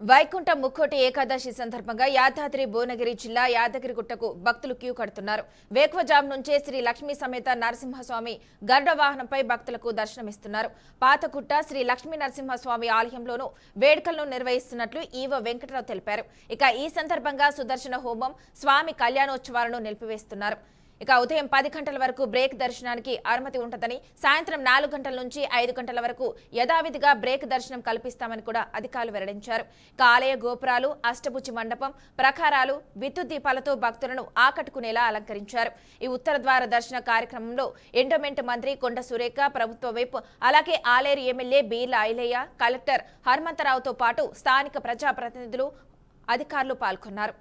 వైకుంఠ ముక్కోటి ఏకాదశి సందర్భంగా యాదాద్రి భువనగిరి జిల్లా యాదగిరిగుట్టకు భక్తులు క్యూ కడుతున్నారు. వేకువజాము నుంచే శ్రీ లక్ష్మీ సమేత నరసింహస్వామి గరుడ వాహనంపై భక్తులకు దర్శనమిస్తున్నారు. పాతగుట్ట శ్రీ లక్ష్మీ నరసింహస్వామి ఆలయంలోనూ వేడుకలను నిర్వహిస్తున్నట్లు ఈవో వెంకటరావు తెలిపారు. ఇక ఈ సందర్భంగా సుదర్శన హోమం, స్వామి కళ్యాణోత్సవాలను నిలిపివేస్తున్నారు. ఇక ఉదయం 10 గంటల వరకు బ్రేక్ దర్శనానికి అనుమతి ఉంటుందని, సాయంత్రం 4 గంటల నుంచి 5 గంటల వరకు యథావిధిగా బ్రేక్ దర్శనం కల్పిస్తామని కూడా అధికారులు వెల్లడించారు. ఇక ఆలయ గోపురాలు, అష్టభుజి మండపం, ప్రకారాలు విద్యుత్ దీపాలతో భక్తులను ఆకట్టుకునేలా అలంకరించారు. ఈ ఉత్తర ద్వార దర్శన కార్యక్రమంలో ఎండోమెంట్ మంత్రి కొండ సురేఖ, ప్రభుత్వ వైపు అలాగే ఆలేరు ఎమ్మెల్యే బీర్ల ఐలయ్య, కలెక్టర్ హనుమంతరావుతో పాటు స్థానిక ప్రజాప్రతినిధులు, అధికారులు పాల్గొన్నారు.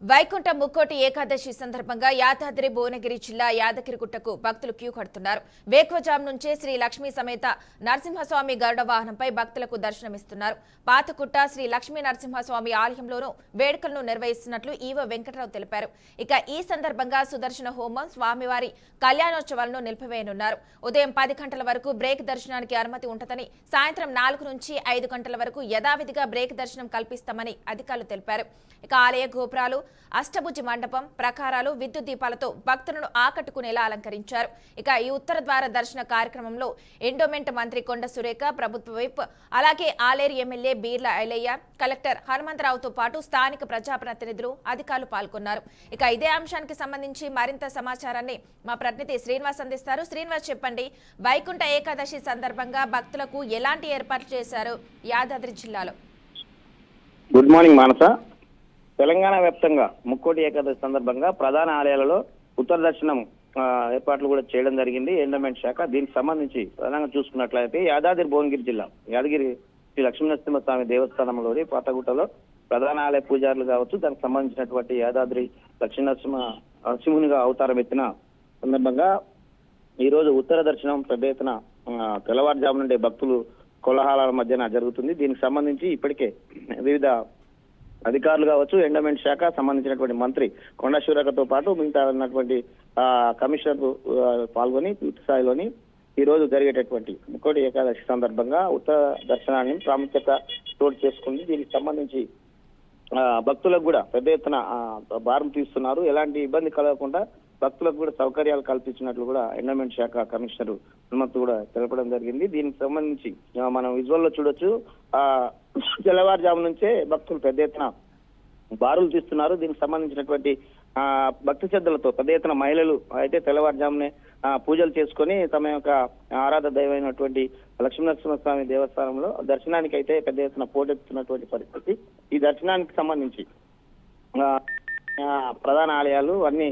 వైకుంఠ ముక్కోటి ఏకాదశి సందర్భంగా యాదాద్రి భువనగిరి జిల్లా యాదగిరిగుట్టకు భక్తులు క్యూ కడుతున్నారు. వేకువజాము నుంచే శ్రీ లక్ష్మీ సమేత నరసింహస్వామి గరుడ వాహనంపై భక్తులకు దర్శనమిస్తున్నారు. పాతగుట్ట శ్రీ లక్ష్మీ నరసింహస్వామి ఆలయంలోనూ వేడుకలను నిర్వహిస్తున్నట్లు ఈవో వెంకటరావు తెలిపారు. ఇక ఈ సందర్భంగా సుదర్శన హోమం, స్వామివారి కళ్యాణోత్సవాలను నిలిపివేయనున్నారు. ఉదయం 10 గంటల వరకు బ్రేక్ దర్శనానికి అనుమతి ఉంటుందని, సాయంత్రం 4 నుంచి 5 గంటల వరకు యథావిధిగా బ్రేక్ దర్శనం కల్పిస్తామని అధికారులు తెలిపారు. ఇక ఆలయ గోపురాలు, అష్టభుజి మండపం, ప్రకారాలు విద్యుత్ దీపాలతో భక్తులను ఆకట్టుకునేలా అలంకరించారు. ఇక ఈ ఉత్తర ద్వార దర్శన కార్యక్రమంలో ఎండోమెంట్ మంత్రి కొండ సురేఖ, ప్రభుత్వ వైపు అలాగే ఆలేరు ఎమ్మెల్యే బీర్ల ఐలయ్య, కలెక్టర్ హనుమంతరావుతో పాటు స్థానిక ప్రజాప్రతినిధులు, అధికారులు పాల్గొన్నారు. ఇక ఇదే అంశానికి సంబంధించి మరింత సమాచారాన్ని మా ప్రతినిధి శ్రీనివాస్ అందిస్తారు. శ్రీనివాస్, చెప్పండి, వైకుంఠ ఏకాదశి సందర్భంగా భక్తులకు ఎలాంటి ఏర్పాట్లు చేశారు యాదాద్రి జిల్లాలో? గుడ్ మార్నింగ్ మానస. తెలంగాణ వ్యాప్తంగా ముక్కోటి ఏకాదశి సందర్భంగా ప్రధాన ఆలయాలలో ఉత్తర దర్శనం ఏర్పాట్లు కూడా చేయడం జరిగింది ఎండోమెంట్ శాఖ. దీనికి సంబంధించి ప్రధానంగా చూసుకున్నట్లయితే యాదాద్రి భువనగిరి జిల్లా యాదగిరి శ్రీ లక్ష్మీనరసింహస్వామి దేవస్థానంలోని పాతగుట్టలో ప్రధాన ఆలయ పూజారులు కావచ్చు, దానికి సంబంధించినటువంటి యాదాద్రి నరసింహునిగా అవతారం ఎత్తిన సందర్భంగా ఈ రోజు ఉత్తర దర్శనం పెద్ద ఎత్తున తెల్లవారుజాము నుండి భక్తులు కోలాహలాల మధ్యన జరుగుతుంది. దీనికి సంబంధించి ఇప్పటికే వివిధ అధికారులు కావచ్చు, ఎండోమెంట్ శాఖ సంబంధించినటువంటి మంత్రి కొండ సురేఖతో పాటు మిగతా ఉన్నటువంటి కమిషనర్ పాల్గొని పూర్తి స్థాయిలోని ఈ రోజు జరిగేటటువంటి ముక్కోటి ఏకాదశి సందర్భంగా ఉత్తర దర్శనాన్ని ప్రాముఖ్యత చోటు చేసుకుంది. దీనికి సంబంధించి భక్తులకు కూడా పెద్ద ఎత్తున భారం తీస్తున్నారు. ఎలాంటి ఇబ్బంది కలగకుండా భక్తులకు కూడా సౌకర్యాలు కల్పించినట్లు కూడా ఎండోమెంట్ శాఖ కమిషనర్ హనుమంత్ కూడా తెలపడం జరిగింది. దీనికి సంబంధించి మనం విజువల్ లో చూడొచ్చు, తెల్లవారుజాము నుంచే భక్తులు పెద్ద ఎత్తున బారులు తీస్తున్నారు. దీనికి సంబంధించినటువంటి భక్తి శ్రద్ధలతో పెద్ద ఎత్తున మహిళలు అయితే తెల్లవారుజామునే పూజలు చేసుకొని తమ యొక్క ఆరాధ దైవమైనటువంటి లక్ష్మీనరసింహస్వామి దేవస్థానంలో దర్శనానికి అయితే పెద్ద ఎత్తున పోటెత్తున్నటువంటి పరిస్థితి. ఈ దర్శనానికి సంబంధించి ప్రధాన ఆలయాలు అన్ని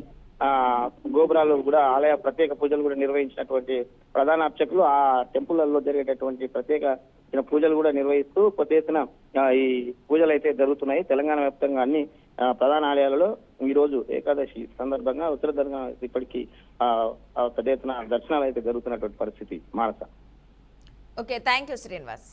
గోపురాలు కూడా ఆలయ ప్రత్యేక పూజలు కూడా నిర్వహించినటువంటి ప్రధాన అర్చకులు ఆ టెంపుల్లలో జరిగేటటువంటి ప్రత్యేక పూజలు కూడా నిర్వహిస్తూ పెద్ద ఎత్తున ఈ పూజలు అయితే జరుగుతున్నాయి. తెలంగాణ వ్యాప్తంగా అన్ని ప్రధాన ఆలయాలలో ఈ రోజు ఏకాదశి సందర్భంగా ఉత్తర దర్శన ఇప్పటికీ పెద్ద ఎత్తున దర్శనాలు అయితే జరుగుతున్నటువంటి పరిస్థితి. Manasa. Okay, thank you Srinivas.